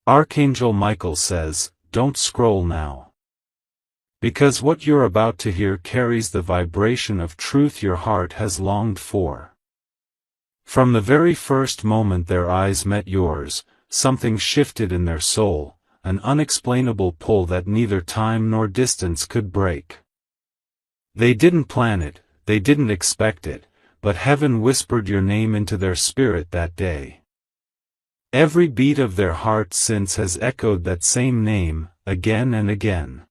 Archangel Michael says, don't scroll now. Because what you're about to hear carries the vibration of truth your heart has longed for. From the very first moment their eyes met yours, something shifted in their soul, an unexplainable pull that neither time nor distance could break. They didn't plan it, they didn't expect it, but heaven whispered your name into their spirit that day. Every beat of their heart since has echoed that same name, again and again.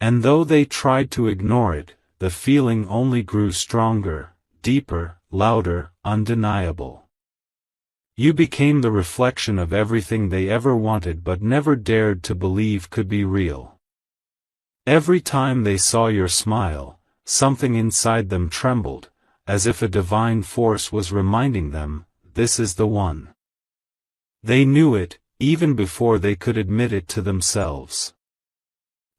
And though they tried to ignore it, the feeling only grew stronger, deeper, louder, undeniable. You became the reflection of everything they ever wanted but never dared to believe could be real. Every time they saw your smile, something inside them trembled, as if a divine force was reminding them, this is the one. They knew it, even before they could admit it to themselves.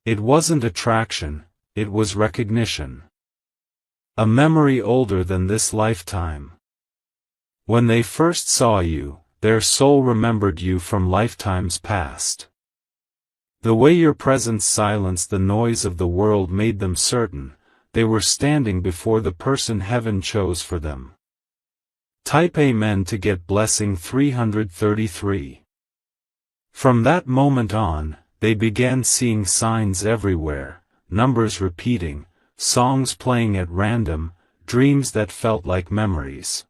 It wasn't attraction, it was recognition. A memory older than this lifetime. When they first saw you, their soul remembered you from lifetimes past. The way your presence silenced the noise of the world made them certain, they were standing before the person heaven chose for them. Type Amen to get blessing 333. From that moment on, they began seeing signs everywhere, numbers repeating, songs playing at random, dreams that felt like memories.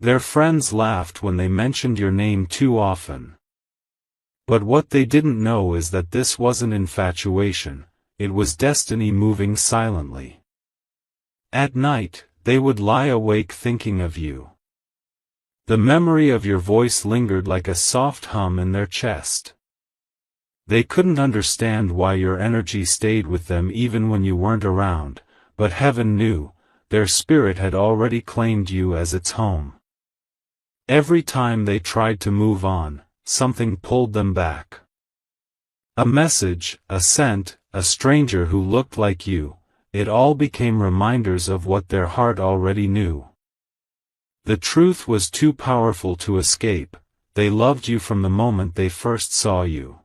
Their friends laughed when they mentioned your name too often. But what they didn't know is that this wasn't infatuation, it was destiny moving silently. At night, they would lie awake thinking of you. The memory of your voice lingered like a soft hum in their chest. They couldn't understand why your energy stayed with them even when you weren't around, but heaven knew, their spirit had already claimed you as its home. Every time they tried to move on, something pulled them back. A message, a scent, a stranger who looked like you, it all became reminders of what their heart already knew. The truth was too powerful to escape, they loved you from the moment they first saw you.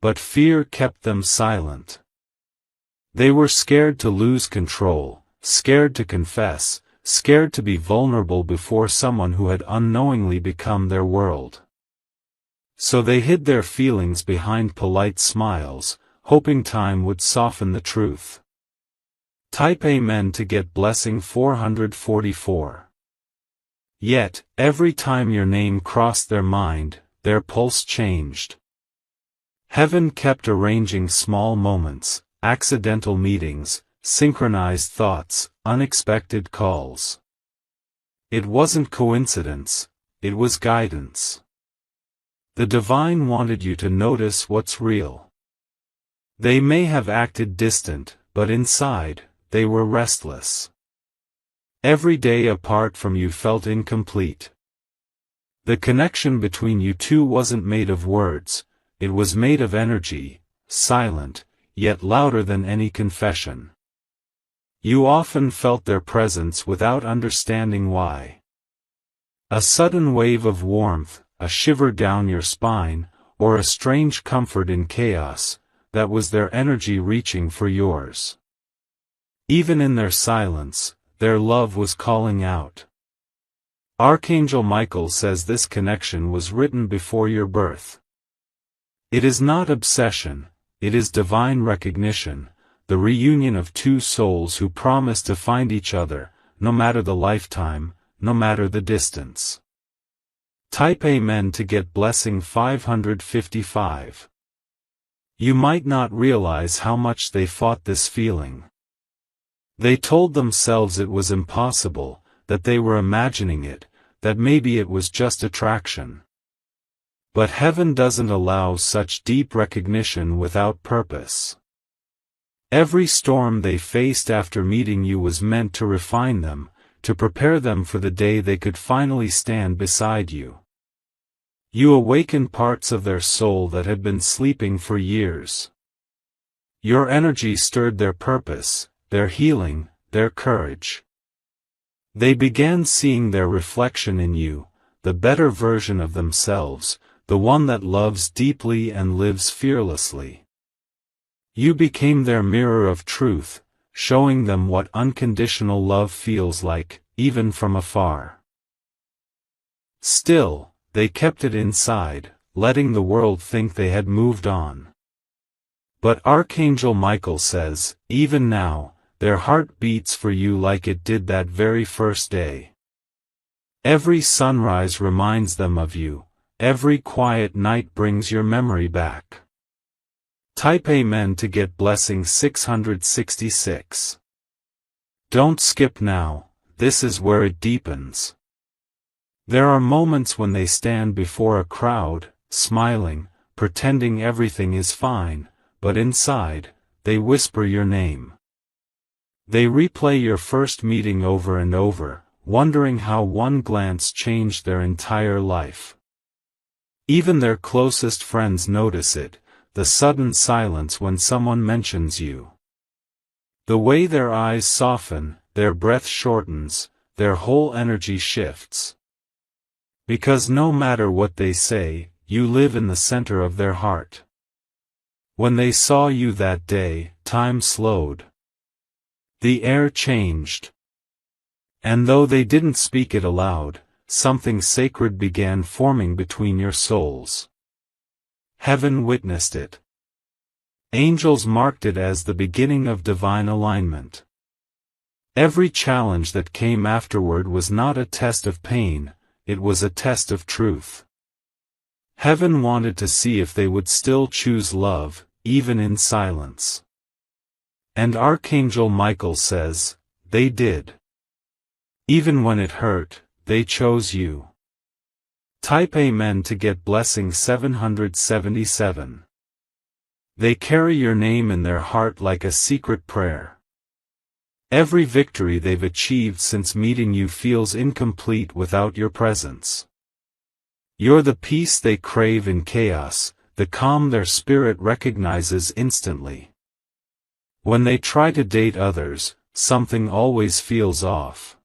But fear kept them silent. They were scared to lose control, scared to confess, scared to be vulnerable before someone who had unknowingly become their world. So they hid their feelings behind polite smiles, hoping time would soften the truth. Type Amen to get blessing 444. Yet, every time your name crossed their mind, their pulse changed. Heaven kept arranging small moments, accidental meetings, synchronized thoughts, unexpected calls. It wasn't coincidence, it was guidance. The divine wanted you to notice what's real. They may have acted distant, but inside, they were restless. Every day apart from you felt incomplete. The connection between you two wasn't made of words, it was made of energy, silent, yet louder than any confession. You often felt their presence without understanding why. A sudden wave of warmth, a shiver down your spine, or a strange comfort in chaos, that was their energy reaching for yours. Even in their silence, their love was calling out. Archangel Michael says this connection was written before your birth. It is not obsession, it is divine recognition, the reunion of two souls who promise to find each other, no matter the lifetime, no matter the distance. Type Amen to get blessing 555. You might not realize how much they fought this feeling. They told themselves it was impossible, that they were imagining it, that maybe it was just attraction. But heaven doesn't allow such deep recognition without purpose. Every storm they faced after meeting you was meant to refine them, to prepare them for the day they could finally stand beside you. You awakened parts of their soul that had been sleeping for years. Your energy stirred their purpose, their healing, their courage. They began seeing their reflection in you, the better version of themselves, the one that loves deeply and lives fearlessly. You became their mirror of truth, showing them what unconditional love feels like, even from afar. Still, they kept it inside, letting the world think they had moved on. But Archangel Michael says, even now, their heart beats for you like it did that very first day. Every sunrise reminds them of you, every quiet night brings your memory back. Type Amen to get blessing 666. Don't skip now, this is where it deepens. There are moments when they stand before a crowd, smiling, pretending everything is fine, but inside, they whisper your name. They replay your first meeting over and over, wondering how one glance changed their entire life. Even their closest friends notice it, the sudden silence when someone mentions you. The way their eyes soften, their breath shortens, their whole energy shifts. Because no matter what they say, you live in the center of their heart. When they saw you that day, time slowed. The air changed. And though they didn't speak it aloud, something sacred began forming between your souls. Heaven witnessed it. Angels marked it as the beginning of divine alignment. Every challenge that came afterward was not a test of pain, it was a test of truth. Heaven wanted to see if they would still choose love, even in silence. And Archangel Michael says, they did. Even when it hurt, they chose you. Type Amen to get blessing 777. They carry your name in their heart like a secret prayer. Every victory they've achieved since meeting you feels incomplete without your presence. You're the peace they crave in chaos, the calm their spirit recognizes instantly. When they try to date others, something always feels off.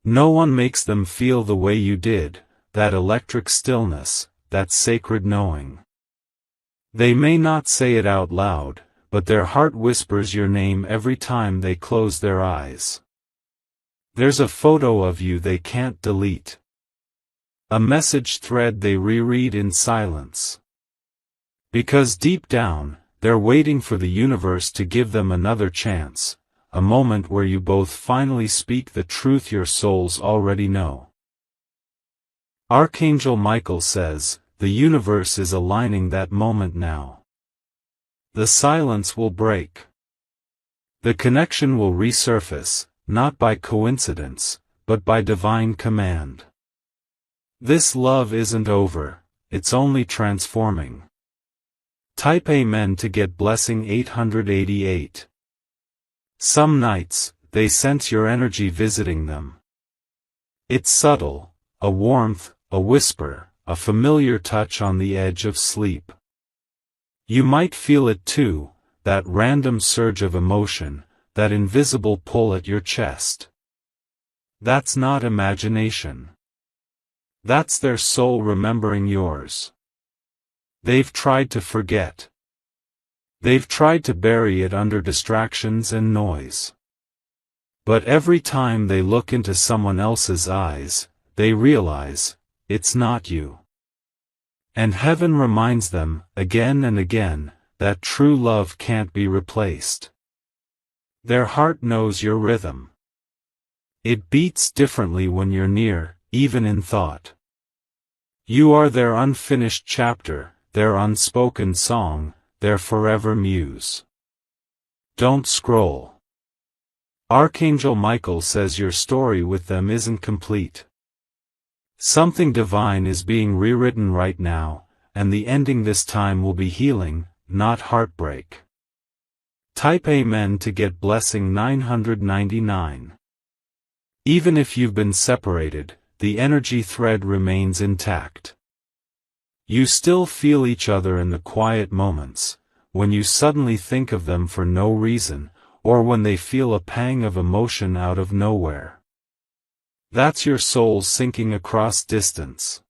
No one makes them feel the way you did, that electric stillness, that sacred knowing. They may not say it out loud, but their heart whispers your name every time they close their eyes. There's a photo of you they can't delete. A message thread they reread in silence. Because deep down, they're waiting for the universe to give them another chance, a moment where you both finally speak the truth your souls already know. Archangel Michael says, the universe is aligning that moment now. The silence will break. The connection will resurface, not by coincidence, but by divine command. This love isn't over, it's only transforming. Type Amen to get blessing 888. Some nights, they sense your energy visiting them. It's subtle, a warmth, a whisper, a familiar touch on the edge of sleep. You might feel it too, that random surge of emotion, that invisible pull at your chest. That's not imagination. That's their soul remembering yours. They've tried to forget. They've tried to bury it under distractions and noise. But every time they look into someone else's eyes, they realize, it's not you. And heaven reminds them, again and again, that true love can't be replaced. Their heart knows your rhythm. It beats differently when you're near, even in thought. You are their unfinished chapter, their unspoken song, their forever muse. Don't scroll. Archangel Michael says your story with them isn't complete. Something divine is being rewritten right now, and the ending this time will be healing, not heartbreak. Type Amen to get blessing 999. Even if you've been separated, the energy thread remains intact. You still feel each other in the quiet moments, when you suddenly think of them for no reason, or when they feel a pang of emotion out of nowhere. That's your soul sinking across distance.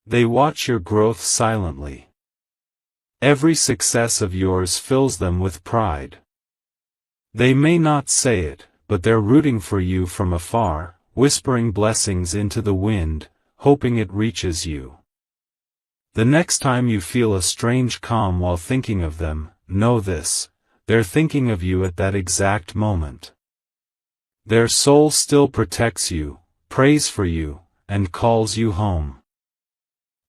They watch your growth silently. Every success of yours fills them with pride. They may not say it, but they're rooting for you from afar, whispering blessings into the wind, hoping it reaches you. The next time you feel a strange calm while thinking of them, know this: they're thinking of you at that exact moment. Their soul still protects you, prays for you, and calls you home.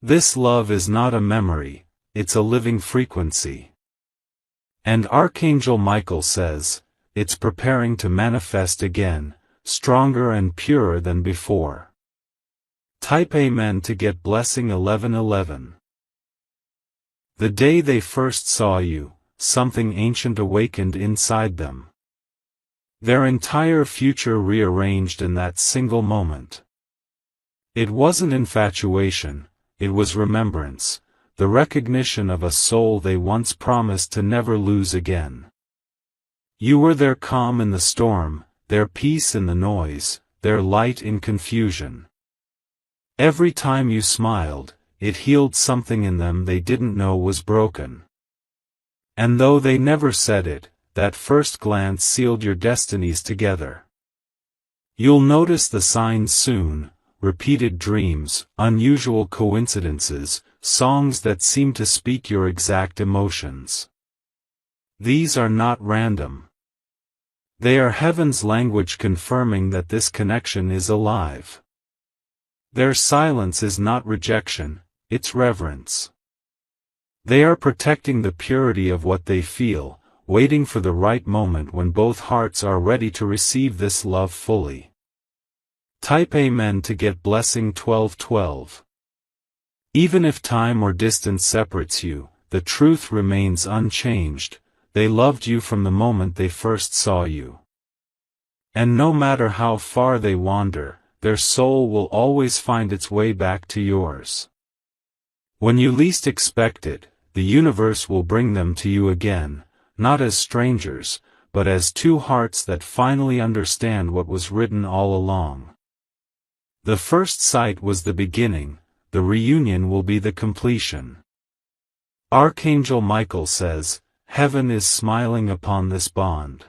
This love is not a memory, it's a living frequency. And Archangel Michael says, it's preparing to manifest again, stronger and purer than before. Type Amen to get blessing 1111. The day they first saw you, something ancient awakened inside them. Their entire future rearranged in that single moment. It wasn't infatuation, it was remembrance, the recognition of a soul they once promised to never lose again. You were their calm in the storm, their peace in the noise, their light in confusion. Every time you smiled, it healed something in them they didn't know was broken. And though they never said it, that first glance sealed your destinies together. You'll notice the signs soon: repeated dreams, unusual coincidences, songs that seem to speak your exact emotions. These are not random. They are heaven's language confirming that this connection is alive. Their silence is not rejection, it's reverence. They are protecting the purity of what they feel, waiting for the right moment when both hearts are ready to receive this love fully. Type Amen to get blessing 1212. Even if time or distance separates you, the truth remains unchanged: they loved you from the moment they first saw you. And no matter how far they wander, their soul will always find its way back to yours. When you least expect it, the universe will bring them to you again, not as strangers, but as two hearts that finally understand what was written all along. The first sight was the beginning, the reunion will be the completion. Archangel Michael says, heaven is smiling upon this bond.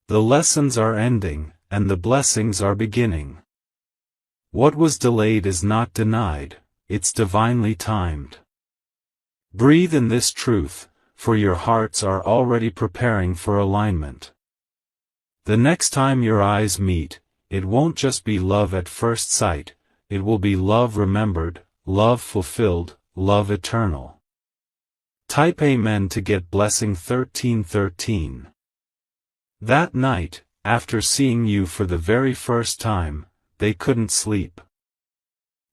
The lessons are ending, and the blessings are beginning. What was delayed is not denied, it's divinely timed. Breathe in this truth, for your hearts are already preparing for alignment. The next time your eyes meet, it won't just be love at first sight, it will be love remembered, love fulfilled, love eternal. Type Amen to get blessing 1313. That night, after seeing you for the very first time, they couldn't sleep.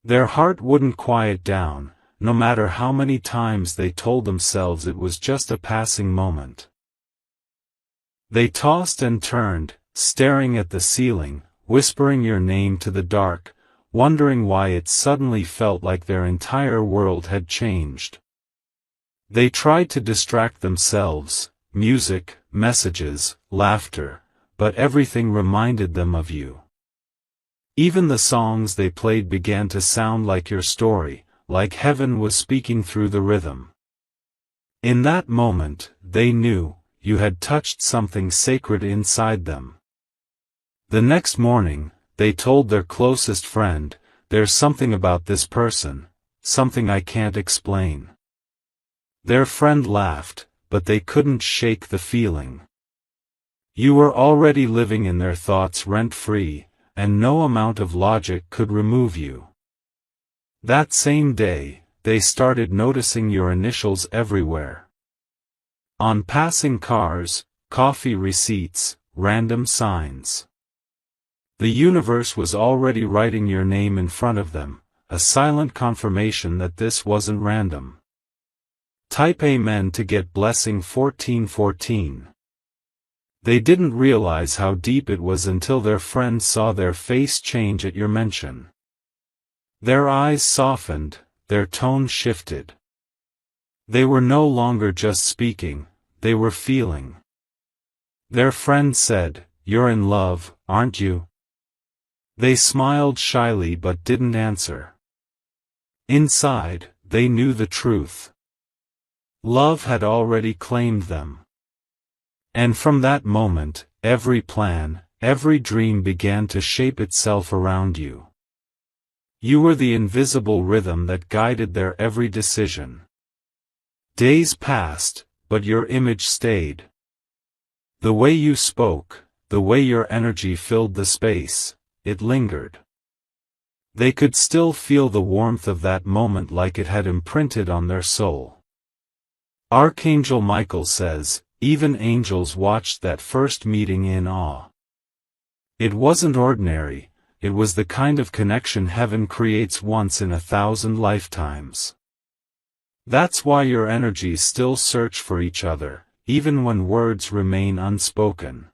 Their heart wouldn't quiet down, no matter how many times they told themselves it was just a passing moment. They tossed and turned, staring at the ceiling, whispering your name to the dark, wondering why it suddenly felt like their entire world had changed. They tried to distract themselves: music, messages, laughter, but everything reminded them of you. Even the songs they played began to sound like your story, like heaven was speaking through the rhythm. In that moment, they knew, you had touched something sacred inside them. The next morning, they told their closest friend, there's something about this person, something I can't explain. Their friend laughed, but they couldn't shake the feeling. You were already living in their thoughts rent-free, and no amount of logic could remove you. That same day, they started noticing your initials everywhere. On passing cars, coffee receipts, random signs. The universe was already writing your name in front of them, a silent confirmation that this wasn't random. Type Amen to get blessing 1414. They didn't realize how deep it was until their friend saw their face change at your mention. Their eyes softened, their tone shifted. They were no longer just speaking, they were feeling. Their friend said, "You're in love, aren't you?" They smiled shyly but didn't answer. Inside, they knew the truth. Love had already claimed them. And from that moment, every plan, every dream began to shape itself around you. You were the invisible rhythm that guided their every decision. Days passed, but your image stayed. The way you spoke, the way your energy filled the space, it lingered. They could still feel the warmth of that moment like it had imprinted on their soul. Archangel Michael says, even angels watched that first meeting in awe. It wasn't ordinary, it was the kind of connection heaven creates once in 1,000 lifetimes. That's why your energies still search for each other, even when words remain unspoken.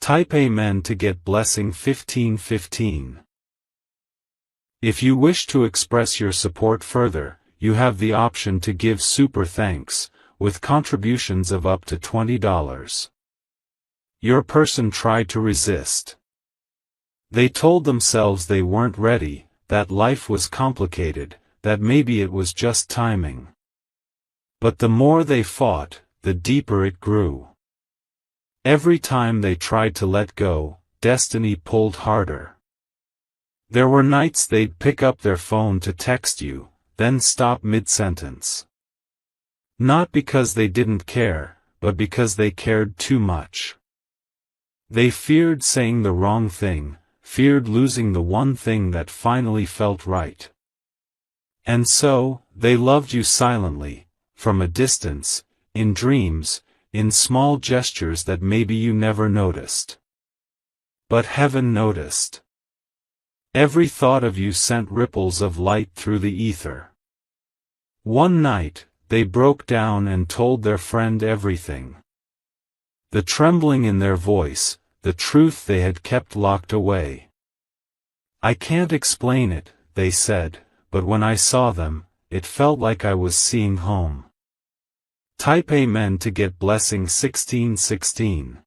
Type Amen to get blessing 1515. If you wish to express your support further, you have the option to give super thanks, with contributions of up to $20. Your person tried to resist. They told themselves they weren't ready, that life was complicated, that maybe it was just timing. But the more they fought, the deeper it grew. Every time they tried to let go, destiny pulled harder. There were nights they'd pick up their phone to text you, then stop mid-sentence. Not because they didn't care, but because they cared too much. They feared saying the wrong thing, feared losing the one thing that finally felt right. And so, they loved you silently, from a distance, in dreams, in small gestures that maybe you never noticed. But heaven noticed. Every thought of you sent ripples of light through the ether. One night, they broke down and told their friend everything. The trembling in their voice, the truth they had kept locked away. I can't explain it, they said, but when I saw them, it felt like I was seeing home. Type Amen to get blessing 1616.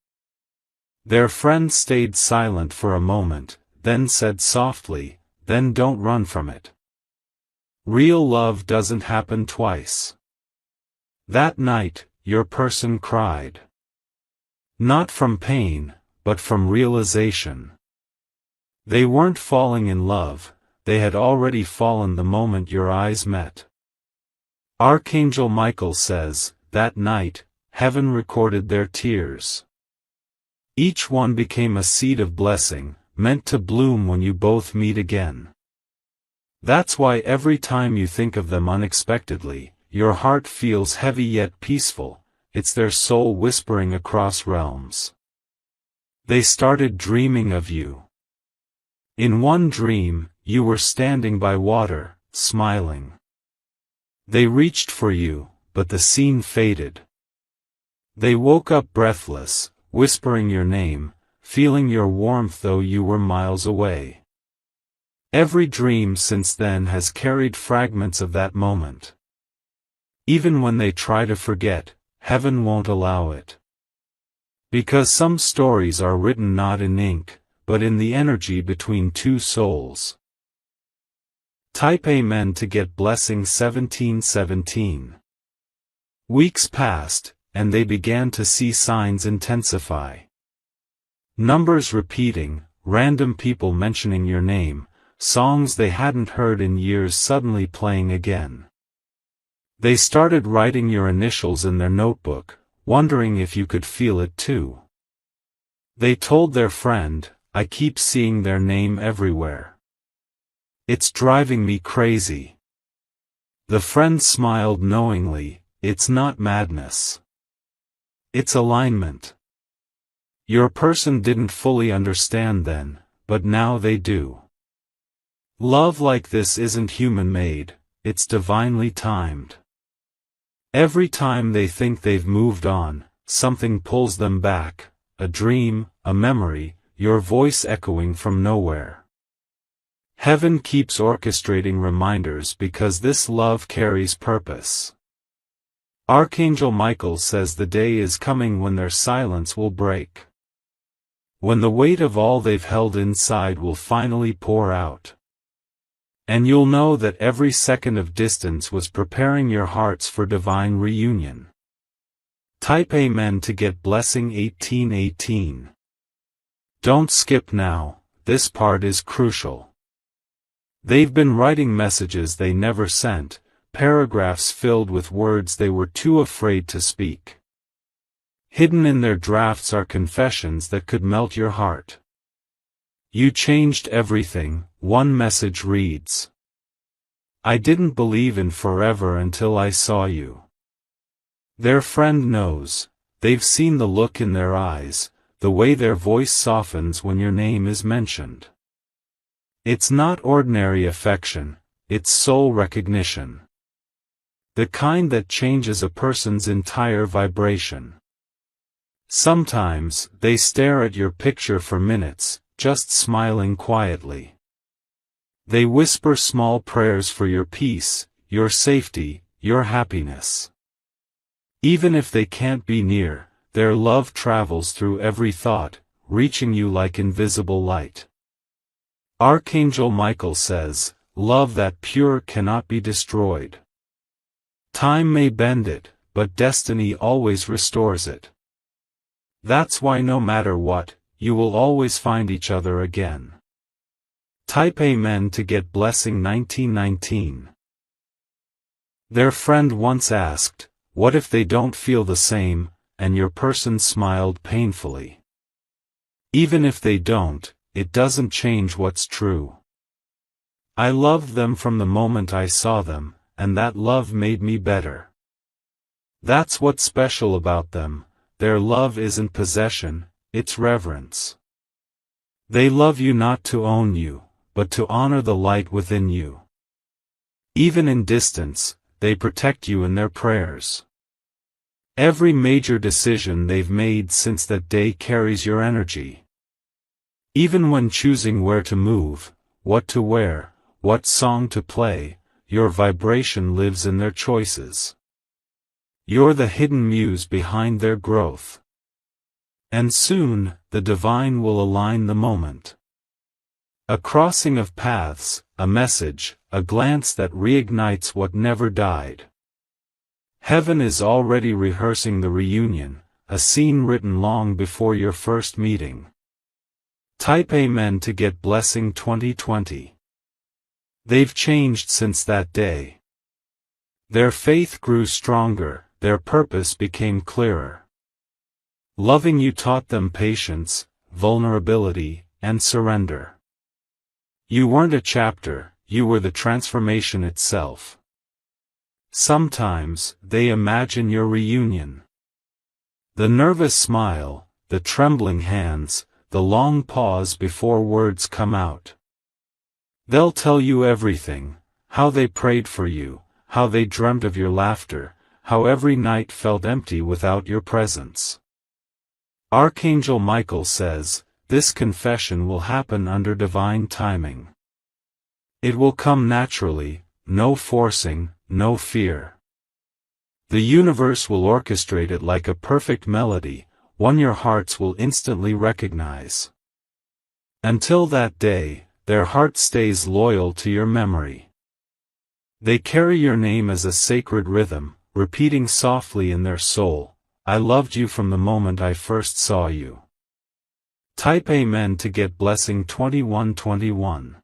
Their friend stayed silent for a moment, then said softly, then don't run from it. Real love doesn't happen twice. That night, your person cried. Not from pain, but from realization. They weren't falling in love, they had already fallen the moment your eyes met. Archangel Michael says, that night, heaven recorded their tears. Each one became a seed of blessing, meant to bloom when you both meet again. That's why every time you think of them unexpectedly, your heart feels heavy yet peaceful, it's their soul whispering across realms. They started dreaming of you. In one dream, you were standing by water, smiling. They reached for you, but the scene faded. They woke up breathless, whispering your name, feeling your warmth though you were miles away. Every dream since then has carried fragments of that moment. Even when they try to forget, heaven won't allow it. Because some stories are written not in ink, but in the energy between two souls. Type Amen to get blessing 1717. Weeks passed, and they began to see signs intensify. Numbers repeating, random people mentioning your name, songs they hadn't heard in years suddenly playing again. They started writing your initials in their notebook, wondering if you could feel it too. They told their friend, I keep seeing their name everywhere. It's driving me crazy. The friend smiled knowingly, it's not madness. It's alignment. Your person didn't fully understand then, but now they do. Love like this isn't human-made, it's divinely timed. Every time they think they've moved on, something pulls them back, a dream, a memory, your voice echoing from nowhere. Heaven keeps orchestrating reminders because this love carries purpose. Archangel Michael says the day is coming when their silence will break. when the weight of all they've held inside will finally pour out. And you'll know that every second of distance was preparing your hearts for divine reunion. Type Amen to get blessing 1818. Don't skip now, this part is crucial. They've been writing messages they never sent, paragraphs filled with words they were too afraid to speak. Hidden in their drafts are confessions that could melt your heart. You changed everything, one message reads. I didn't believe in forever until I saw you. Their friend knows, they've seen the look in their eyes, the way their voice softens when your name is mentioned. It's not ordinary affection, it's soul recognition. The kind that changes a person's entire vibration. Sometimes, they stare at your picture for minutes, just smiling quietly. They whisper small prayers for your peace, your safety, your happiness. Even if they can't be near, their love travels through every thought, reaching you like invisible light. Archangel Michael says, love that pure cannot be destroyed. Time may bend it, but destiny always restores it. That's why no matter what, you will always find each other again. Type Amen to get blessing 1919. Their friend once asked, what if they don't feel the same, and your person smiled painfully. Even if they don't, it doesn't change what's true. I loved them from the moment I saw them, and that love made me better. That's what's special about them. Their love isn't possession, it's reverence. They love you not to own you, but to honor the light within you. Even in distance, they protect you in their prayers. Every major decision they've made since that day carries your energy. Even when choosing where to move, what to wear, what song to play, your vibration lives in their choices. You're the hidden muse behind their growth. And soon, the divine will align the moment. A crossing of paths, a message, a glance that reignites what never died. Heaven is already rehearsing the reunion, a scene written long before your first meeting. Type Amen to get blessing 2020. They've changed since that day. Their faith grew stronger, their purpose became clearer. Loving you taught them patience, vulnerability, and surrender. You weren't a chapter, you were the transformation itself. Sometimes, they imagine your reunion. The nervous smile, the trembling hands, the long pause before words come out. They'll tell you everything, how they prayed for you, how they dreamt of your laughter, how every night felt empty without your presence. Archangel Michael says, this confession will happen under divine timing. It will come naturally, no forcing, no fear. The universe will orchestrate it like a perfect melody, one your hearts will instantly recognize. Until that day, their heart stays loyal to your memory. They carry your name as a sacred rhythm, repeating softly in their soul, I loved you from the moment I first saw you. Type Amen to get blessing 2121.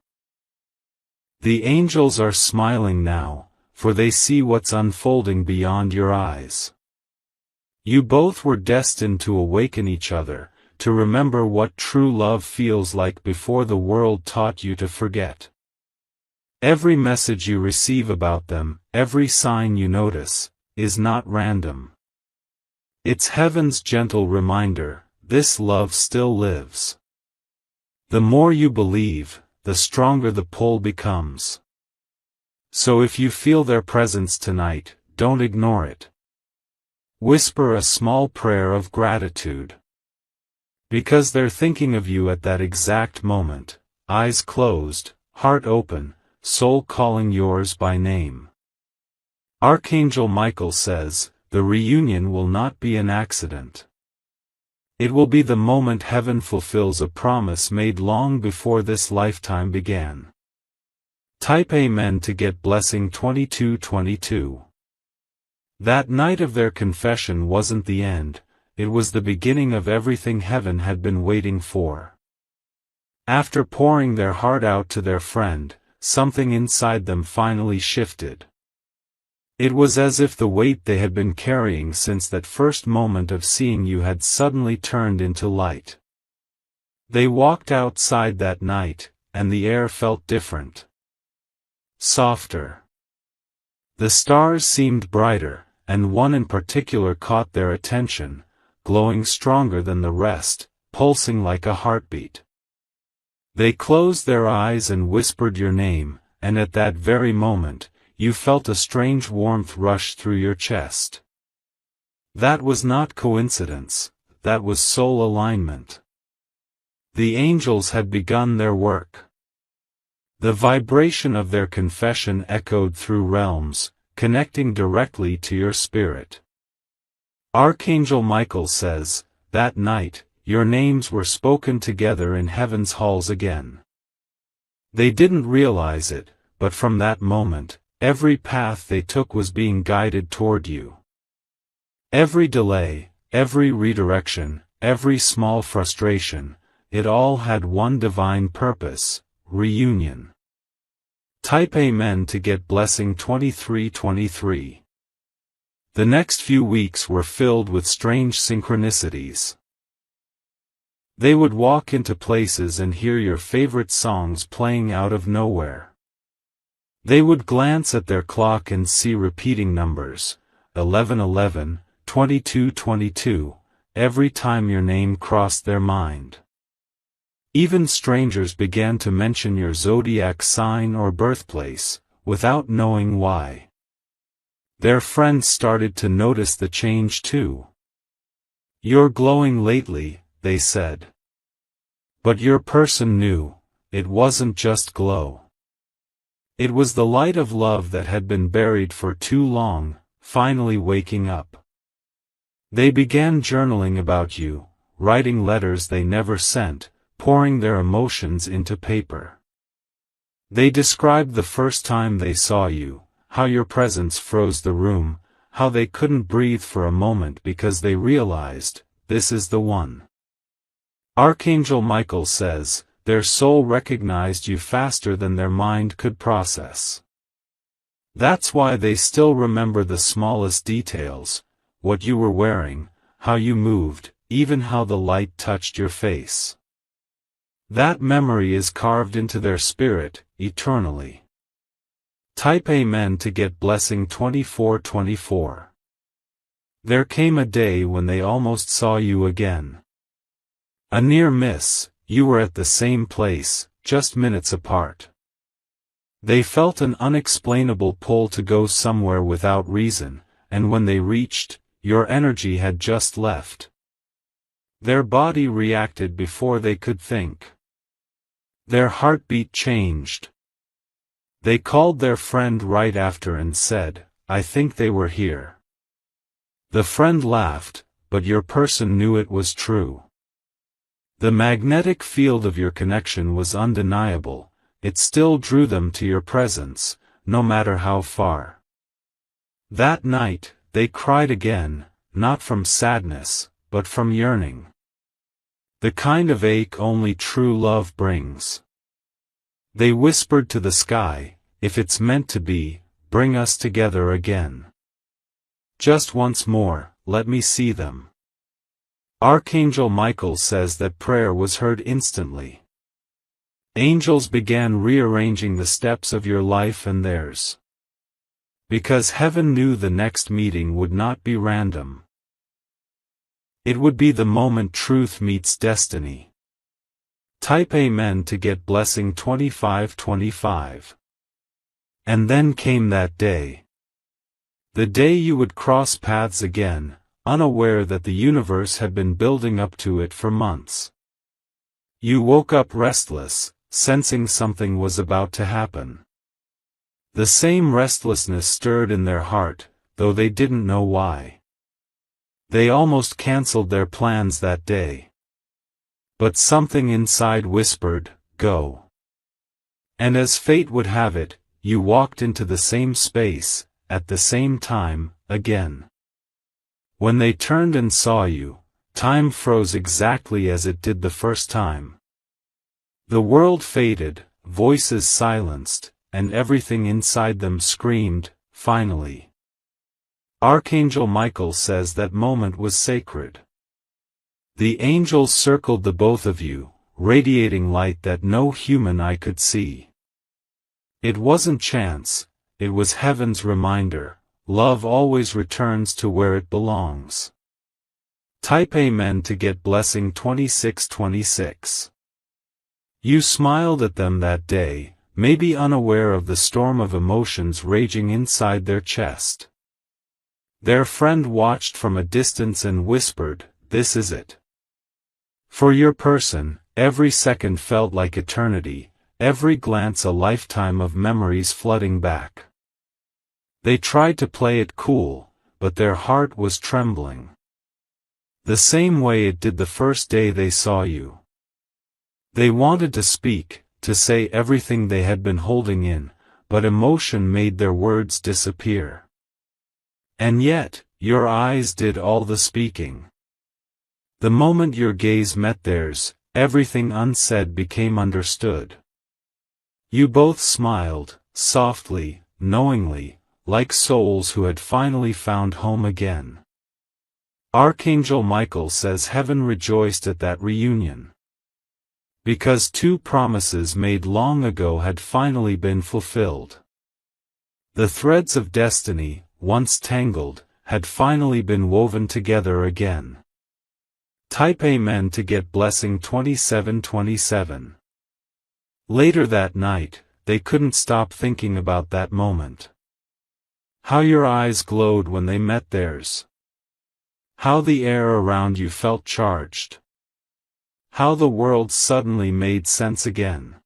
The angels are smiling now, for they see what's unfolding beyond your eyes. You both were destined to awaken each other, to remember what true love feels like before the world taught you to forget. Every message you receive about them, every sign you notice, is not random. It's heaven's gentle reminder, this love still lives. The more you believe, the stronger the pull becomes. So if you feel their presence tonight, don't ignore it. Whisper a small prayer of gratitude. Because they're thinking of you at that exact moment, eyes closed, heart open, soul calling yours by name. Archangel Michael says, the reunion will not be an accident. It will be the moment heaven fulfills a promise made long before this lifetime began. Type Amen to get blessing 2222. That night of their confession wasn't the end, it was the beginning of everything heaven had been waiting for. After pouring their heart out to their friend, something inside them finally shifted. It was as if the weight they had been carrying since that first moment of seeing you had suddenly turned into light. They walked outside that night, and the air felt different. Softer. The stars seemed brighter, and one in particular caught their attention, glowing stronger than the rest, pulsing like a heartbeat. They closed their eyes and whispered your name, and at that very moment, you felt a strange warmth rush through your chest. That was not coincidence, that was soul alignment. The angels had begun their work. The vibration of their confession echoed through realms, connecting directly to your spirit. Archangel Michael says, that night, your names were spoken together in heaven's halls again. They didn't realize it, but from that moment, every path they took was being guided toward you. Every delay, every redirection, every small frustration, it all had one divine purpose: reunion. Type Amen to get blessing 2323. The next few weeks were filled with strange synchronicities. They would walk into places and hear your favorite songs playing out of nowhere. They would glance at their clock and see repeating numbers, 1111, 2222, every time your name crossed their mind. Even strangers began to mention your zodiac sign or birthplace, without knowing why. Their friends started to notice the change too. You're glowing lately, they said. But your person knew, it wasn't just glow. It was the light of love that had been buried for too long, finally waking up. They began journaling about you, writing letters they never sent, pouring their emotions into paper. They described the first time they saw you, how your presence froze the room, how they couldn't breathe for a moment because they realized, this is the one. Archangel Michael says, their soul recognized you faster than their mind could process. That's why they still remember the smallest details, what you were wearing, how you moved, even how the light touched your face. That memory is carved into their spirit, eternally. Type Amen to get blessing 2424. There came a day when they almost saw you again. A near miss, you were at the same place, just minutes apart. They felt an unexplainable pull to go somewhere without reason, and when they reached, your energy had just left. Their body reacted before they could think. Their heartbeat changed. They called their friend right after and said, I think they were here. The friend laughed, but your person knew it was true. The magnetic field of your connection was undeniable, it still drew them to your presence, no matter how far. That night, they cried again, not from sadness, but from yearning. The kind of ache only true love brings. They whispered to the sky, if it's meant to be, bring us together again. Just once more, let me see them. Archangel Michael says that prayer was heard instantly. Angels began rearranging the steps of your life and theirs. Because heaven knew the next meeting would not be random. It would be the moment truth meets destiny. Type Amen to get blessing 2525. And then came that day. The day you would cross paths again, unaware that the universe had been building up to it for months. You woke up restless, sensing something was about to happen. The same restlessness stirred in their heart, though they didn't know why. They almost canceled their plans that day. But something inside whispered, "Go." And as fate would have it, you walked into the same space, at the same time, again. When they turned and saw you, time froze exactly as it did the first time. The world faded, voices silenced, and everything inside them screamed, "Finally." Archangel Michael says that moment was sacred. The angels circled the both of you, radiating light that no human eye could see. It wasn't chance, it was heaven's reminder: love always returns to where it belongs. Type Amen to get blessing 2626. You smiled at them that day, maybe unaware of the storm of emotions raging inside their chest. Their friend watched from a distance and whispered, "This is it." For your person, every second felt like eternity, every glance a lifetime of memories flooding back. They tried to play it cool, but their heart was trembling. The same way it did the first day they saw you. They wanted to speak, to say everything they had been holding in, but emotion made their words disappear. And yet, your eyes did all the speaking. The moment your gaze met theirs, everything unsaid became understood. You both smiled, softly, knowingly, like souls who had finally found home again. Archangel Michael says heaven rejoiced at that reunion. Because two promises made long ago had finally been fulfilled. The threads of destiny, once tangled, had finally been woven together again. Type Amen to get blessing 2727. Later that night, they couldn't stop thinking about that moment. How your eyes glowed when they met theirs. How the air around you felt charged. How the world suddenly made sense again.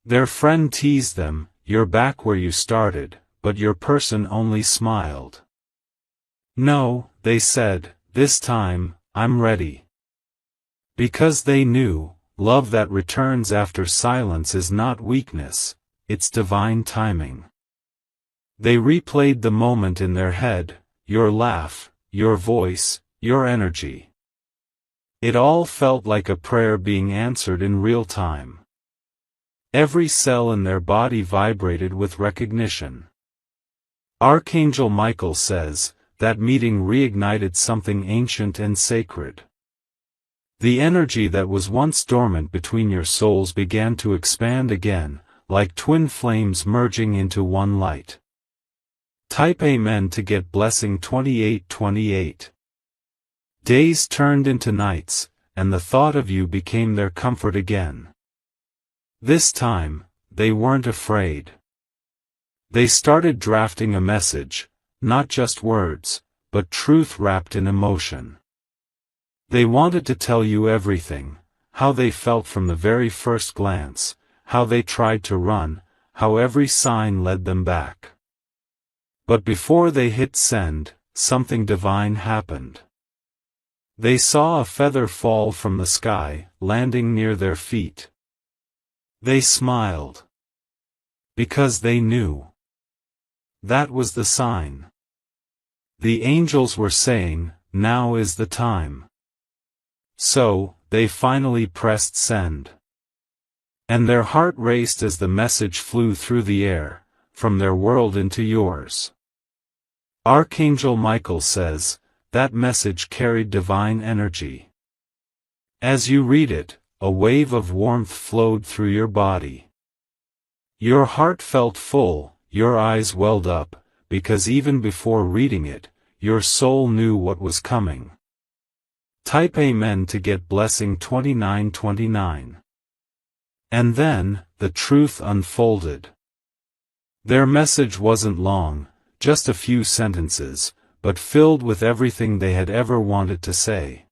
Their friend teased them, "You're back where you started," but your person only smiled. "No," they said, "this time, I'm ready." Because they knew, love that returns after silence is not weakness, it's divine timing. They replayed the moment in their head, your laugh, your voice, your energy. It all felt like a prayer being answered in real time. Every cell in their body vibrated with recognition. Archangel Michael says, that meeting reignited something ancient and sacred. The energy that was once dormant between your souls began to expand again, like twin flames merging into one light. Type Amen to get blessing 2828. Days turned into nights, and the thought of you became their comfort again. This time, they weren't afraid. They started drafting a message, not just words, but truth wrapped in emotion. They wanted to tell you everything, how they felt from the very first glance, how they tried to run, how every sign led them back. But before they hit send, something divine happened. They saw a feather fall from the sky, landing near their feet. They smiled. Because they knew. That was the sign. The angels were saying, now is the time. So, they finally pressed send. And their heart raced as the message flew through the air, from their world into yours. Archangel Michael says, that message carried divine energy. As you read it, a wave of warmth flowed through your body. Your heart felt full, your eyes welled up, because even before reading it, your soul knew what was coming. Type Amen to get blessing 2929. And then, the truth unfolded. Their message wasn't long, just a few sentences, but filled with everything they had ever wanted to say.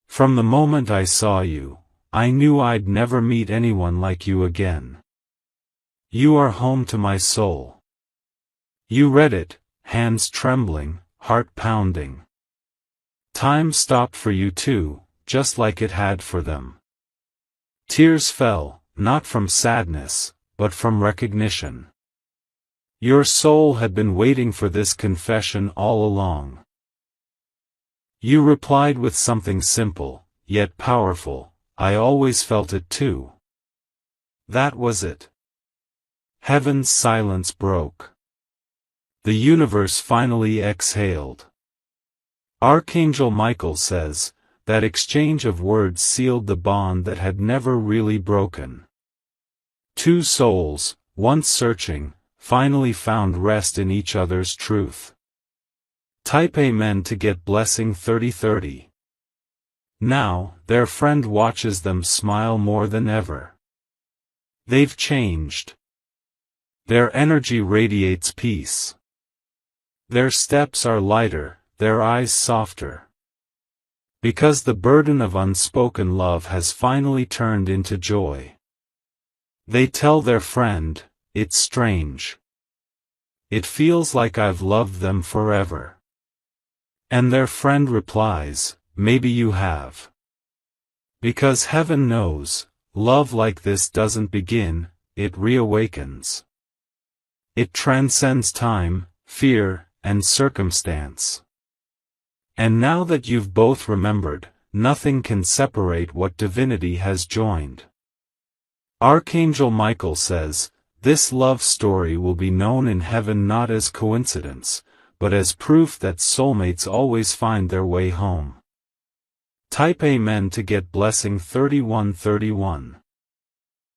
From the moment I saw you, I knew I'd never meet anyone like you again. You are home to my soul. You read it, hands trembling, heart pounding. Time stopped for you too, just like it had for them. Tears fell, not from sadness, but from recognition. Your soul had been waiting for this confession all along. You replied with something simple, yet powerful, I always felt it too. That was it. Heaven's silence broke. The universe finally exhaled. Archangel Michael says, that exchange of words sealed the bond that had never really broken. Two souls, once searching, finally found rest in each other's truth. Type Amen to get blessing 3030. Now, their friend watches them smile more than ever. They've changed. Their energy radiates peace. Their steps are lighter, their eyes softer. Because the burden of unspoken love has finally turned into joy. They tell their friend, it's strange. It feels like I've loved them forever. And their friend replies, maybe you have. Because heaven knows, love like this doesn't begin, it reawakens. It transcends time, fear, and circumstance. And now that you've both remembered, nothing can separate what divinity has joined. Archangel Michael says, this love story will be known in heaven not as coincidence, but as proof that soulmates always find their way home. Type Amen to get blessing 3131.